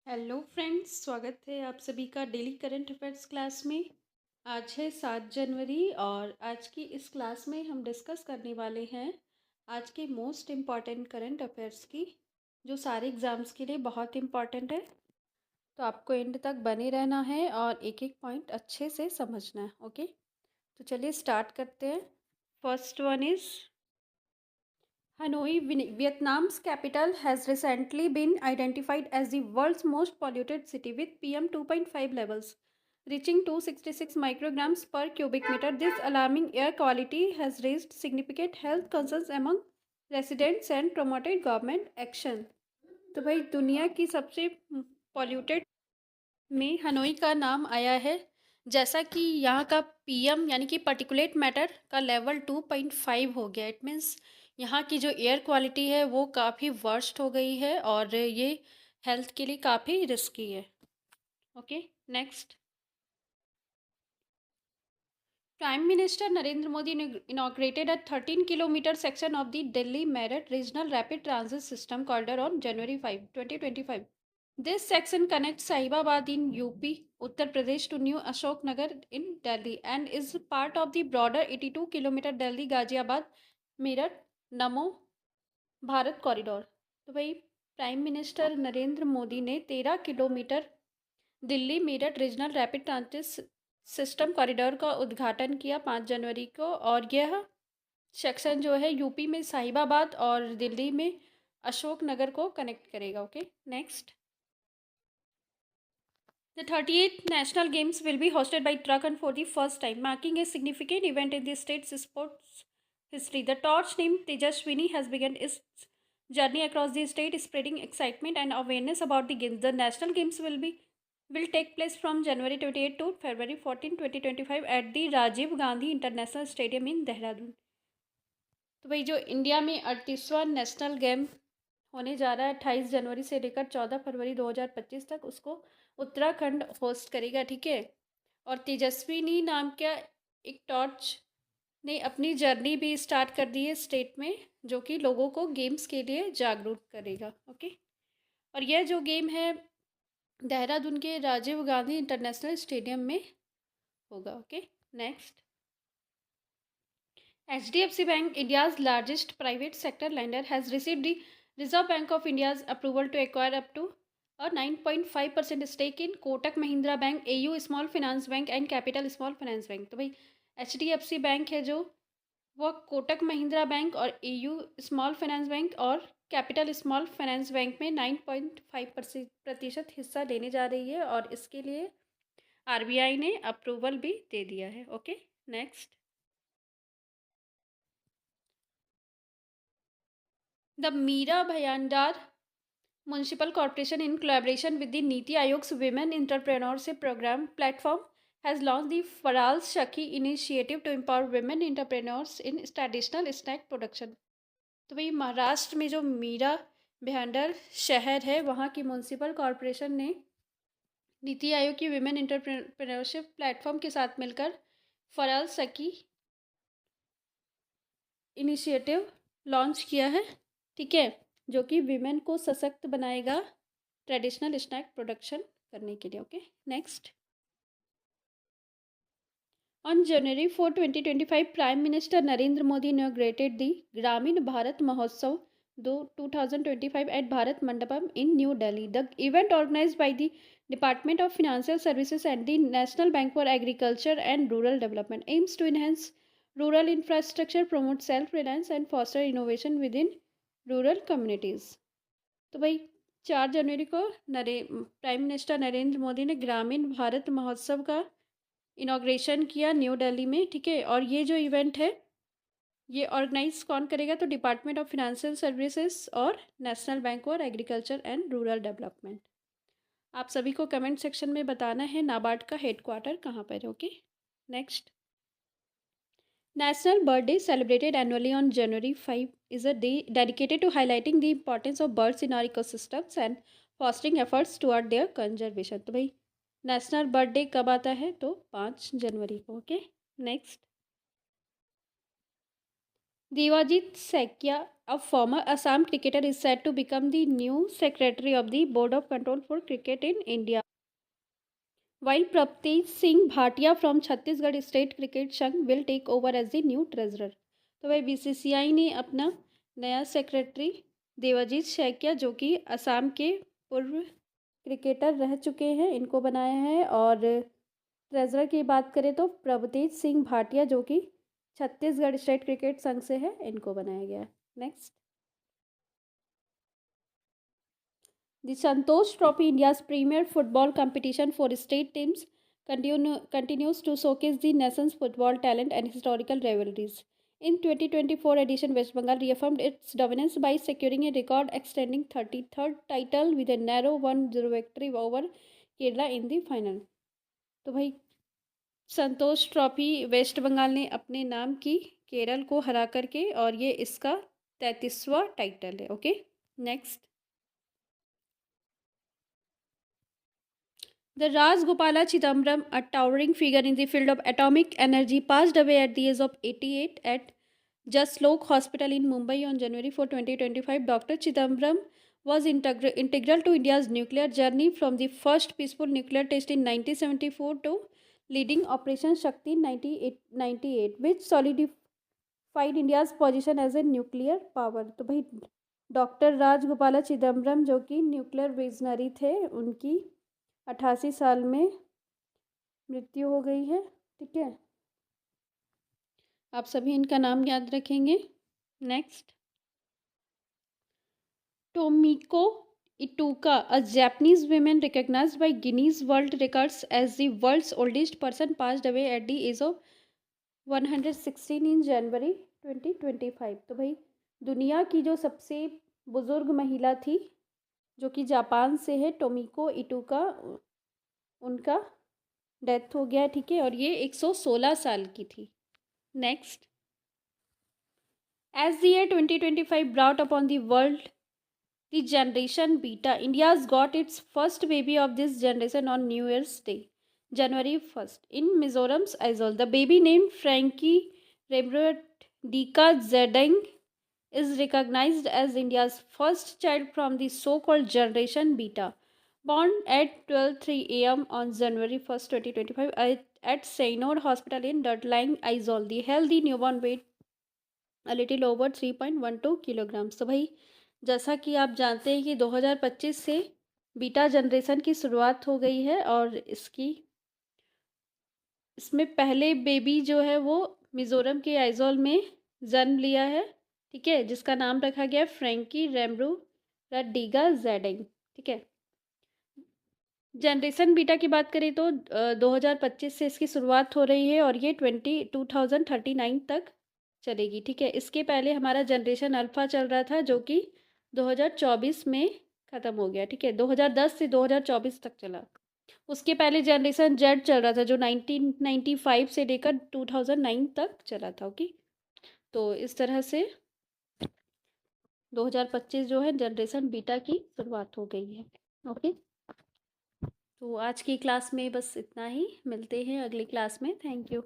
Hello friends, स्वागत है आप सभी का डेली करंट अफेयर्स क्लास में। आज है 7 जनवरी और आज की इस क्लास में हम डिस्कस करने वाले हैं आज के मोस्ट इम्पॉर्टेंट करंट अफेयर्स की, जो सारे एग्ज़ाम्स के लिए बहुत इम्पॉर्टेंट है। तो आपको एंड तक बने रहना है और एक एक पॉइंट अच्छे से समझना है। ओके, तो चलिए स्टार्ट करते हैं। First one is Hanoi, Vietnam's capital, has recently been identified as the world's most polluted city with PM 2.5 levels reaching 266 micrograms per cubic meter. This alarming air quality has raised significant health concerns among residents and promoted government action. तो भाई दुनिया की सबसे polluted में Hanoi का नाम आया है, जैसा कि यहाँ का पीएम यानी कि पर्टिकुलेट मैटर का लेवल 2.5 हो गया। इट मीन्स यहाँ की जो एयर क्वालिटी है वो काफ़ी वर्स्ट हो गई है और ये हेल्थ के लिए काफ़ी रिस्की है। Okay, next. Prime Minister Narendra Modi inaugurated a 13-kilometer section of the Delhi Meerut Regional Rapid Transit System corridor on January 5, 2025. This section connects Sahibabad in UP, Uttar Pradesh to New Ashoknagar in Delhi and is part of the broader 82-kilometer Delhi Ghaziabad Meerut Namo Bharat corridor. तो भाई prime minister Narendra Modi ने 13 kilometre Delhi Meerut regional rapid transit system corridor का उद्घाटन किया 5 जनवरी को, और यह section जो है यूपी में साहिबाबाद और दिल्ली में अशोक नगर को कनेक्ट करेगा। Okay, next. The 38th National Games will be hosted by Uttarakhand for the first time, marking a significant event in the state's sports history. The torch named Tejaswini has begun its journey across the state, spreading excitement and awareness about the games. The National Games will take place from January 28 to February 14, 2025 at the Rajiv Gandhi International Stadium in Dehradun. तो भाई जो India में 38वां national game होने जा रहा है 28 जनवरी से लेकर 14 फरवरी 2025 तक, उसको उत्तराखंड होस्ट करेगा। ठीक है, और तेजस्विनी नाम का एक टॉर्च ने अपनी जर्नी भी स्टार्ट कर दी है स्टेट में, जो कि लोगों को गेम्स के लिए जागरूक करेगा। ओके, और यह जो गेम है देहरादून के राजीव गांधी इंटरनेशनल स्टेडियम में होगा। Okay, next. HDFC Bank, India's largest private sector lender, has received the Reserve Bank of India's approval to acquire up to a 9.5% stake in Kotak Mahindra Bank, AU Small Finance Bank and Capital Small Finance Bank. तो भाई HDFC bank है जो वो Kotak Mahindra bank और AU small finance bank और capital small finance bank में 9.5% हिस्सा लेने जा रही है, और इसके लिए RBI ने अप्रूवल भी दे दिया है। Okay, next. The Meera Bhayandar Municipal Corporation, in collaboration with the Niti Aayog's Women Entrepreneurship Program platform, has launched the Faral Shakhi initiative to empower women entrepreneurs in traditional snack production. तो भाई महाराष्ट्र में जो मीरा भायंदर शहर है वहाँ की municipal corporation ने नीति आयोग की विमेन एंटरप्रेन्योरशिप प्लेटफॉर्म के साथ मिलकर फराल सखी इनिशिएटिव लॉन्च किया है। ठीक है, जो कि विमेन को सशक्त बनाएगा ट्रेडिशनल स्नैक प्रोडक्शन करने के लिए। Okay, next. On January 4, 2025, Prime Minister Narendra Modi inaugurated the Gramin Bharat Mahotsav 2025 at Bharat Mandapam in New Delhi. The event, organized by the Department of Financial Services and the National Bank for Agriculture and Rural Development, aims to enhance rural infrastructure, promote self-reliance and foster innovation within rural communities. तो भाई 4 जनवरी को prime minister Narendra Modi ने ग्रामीण भारत महोत्सव का inauguration किया new Delhi में। ठीक है, और ये जो इवेंट है ये ऑर्गेनाइज कौन करेगा, तो डिपार्टमेंट ऑफ फिनेंशियल सर्विसेज और national bank for agriculture and rural development. आप सभी को कमेंट सेक्शन में बताना है नाबार्ड का हेडक्वार्टर कहाँ पर है। Okay, next. National Bird Day, celebrated annually on January 5, is a day dedicated to highlighting the importance of birds in our ecosystems and fostering efforts toward their conservation. तो भाई national bird day कब आता है, तो 5 जनवरी को। Okay, next. Devajit Saikia A former Assam cricketer is said to become the new secretary of the Board of Control for Cricket in India. While Prabteej Singh Bhatia from Chhattisgarh State Cricket संघ will take over as the new treasurer. तो भाई BCCI ने अपना नया secretary Devajit Saikia जो कि असम के पूर्व क्रिकेटर रह चुके हैं इनको बनाया है। और ट्रेजरर की बात करें तो प्रभतेज सिंह भाटिया जो कि छत्तीसगढ़ स्टेट क्रिकेट संघ से है इनको बनाया गया है। Next, the Santosh trophy India's premier football competition for state teams continues to showcase the nation's football talent and historical rivalries. In 2024 edition, West Bengal reaffirmed its dominance by securing a record-extending 33rd title with a narrow 1-0 victory over Kerala in the final. तो भाई संतोष trophy waste Bengal ने अपने नाम की केरल को हरा करके, और ये इसका 33वां टाइटल है। Okay, next, the Rajgopala Chidambaram, a towering figure in the field of atomic energy, passed away at the age of 88 at Jaslok Hospital in Mumbai on January 4, 2025. Dr. Chidambaram was integral to India's nuclear journey from the first peaceful nuclear test in 1974 to leading Operation Shakti in 1998, which solidified India's position as a nuclear power. तो भाई doctor Rajagopala Chidambaram जो कि nuclear visionary थे, उनकी 88 साल में मृत्यु हो गई है। ठीक है, आप सभी इनका नाम याद रखेंगे। Next, Tomiko Itooka, a Japanese woman recognized by Guinness World Records as the world's oldest person, passed away at the age of 116 in January 2025। तो भाई दुनिया की जो सबसे बुजुर्ग महिला थी जो कि जापान से है, टोमिको इटूका, उनका डेथ हो गया। ठीक है, और ये 116 साल की थी। Next, as the year 2025 brought upon the world the generation Beta, India's got its first baby of this generation on New Year's Day, January 1st, in Mizoram's Aizawl. The baby, named Frankie Rembrandt Dika Zedeng, is recognized as India's first child from the so-called Generation Beta. Born at 12:03 a.m. on January 1st, 2025 at Seynod Hospital in Dirtlying, Aizawl, the healthy newborn weighed a little over 3.12 kilograms. तो भाई जैसा कि आप जानते हैं कि 2025 से beta generation की शुरुआत हो गई है, और इसमें पहले बेबी जो है वो मिज़ोरम के आइजोल में जन्म लिया है। ठीक है, जिसका नाम रखा गया फ्रैंकी रेम्ब्रू रडीगा जेडिंग। ठीक है, जनरेशन बीटा की बात करें तो 2025 से इसकी शुरुआत हो रही है और ये 2039 तक चलेगी। ठीक है, इसके पहले हमारा जनरेशन अल्फ़ा चल रहा था जो कि 2024 में ख़त्म हो गया। ठीक है, 2010 से 2024 तक चला। उसके पहले जनरेशन जेड चल रहा था जो 1995 से लेकर 2009 तक चला था। ओके, तो इस तरह से 2025 जो है जनरेशन बीटा की शुरुआत हो गई है। ओके, तो आज की क्लास में बस इतना ही, मिलते हैं अगली क्लास में। Thank you.